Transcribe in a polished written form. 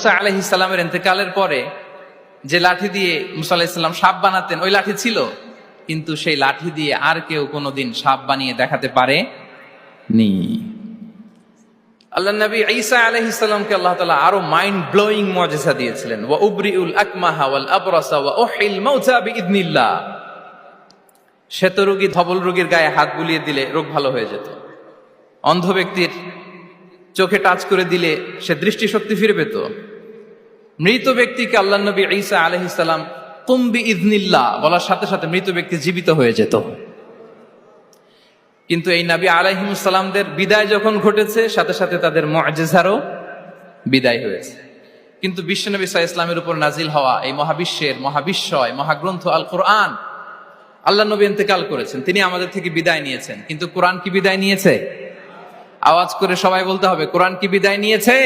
মুসা আলাইহিস সালামের ইন্তেকালের পরে যে লাঠি দিয়ে মুসা আলাইহিস সালাম সাপ বানাতেন ওই লাঠি ছিল, কিন্তু সেই লাঠি দিয়ে আর কেউ কোনোদিন সাপ বানিয়ে দেখাতে পারে নি। আল্লাহ নবী ঈসা আলাইহিস সালামকে আল্লাহ তাআলা আরো মাইন্ড ব্লোয়িং মুজিজা দিয়েছিলেন, ওয়া উবরিউল আকমাহা ওয়াল আবরাসা ওয়া উহিল মাউতা বিইذনিল্লাহ। শ্বেত রোগী ধবল রোগীর গায়ে হাত বুলিয়ে দিলে রোগ ভালো হয়ে যেত। অন্ধ ব্যক্তির চোখে টাচ করে দিলে সে দৃষ্টিশক্তি ফিরে পেত। মৃত ব্যক্তিকে আল্লাহ নবী ঈসা আলাইহিস সালাম কুম বিইذনিল্লাহ বলার সাথে সাথে মৃত ব্যক্তি জীবিত হয়ে যেত। কিন্তু এই নবী আলাইহিস সালামদের বিদায় যখন ঘটেছে সাথে সাথে তাদের মুআজিজারও বিদায় হয়েছে। কিন্তু বিশ্বনবী সাল্লাল্লাহু আলাইহি ওয়াসাল্লামের উপর নাজিল হওয়া এই মহাবিশ্বের মহাবিশ্বয় মহাগ্রন্থ আল কোরআন, আল্লাহ নবী ইন্তেকাল করেছেন, তিনি আমাদের থেকে বিদায় নিয়েছেন, কিন্তু কোরআন কি বিদায় নিয়েছে? আওয়াজ করে সবাই বলতে হবে, কোরআন কি বিদায় নিয়েছে?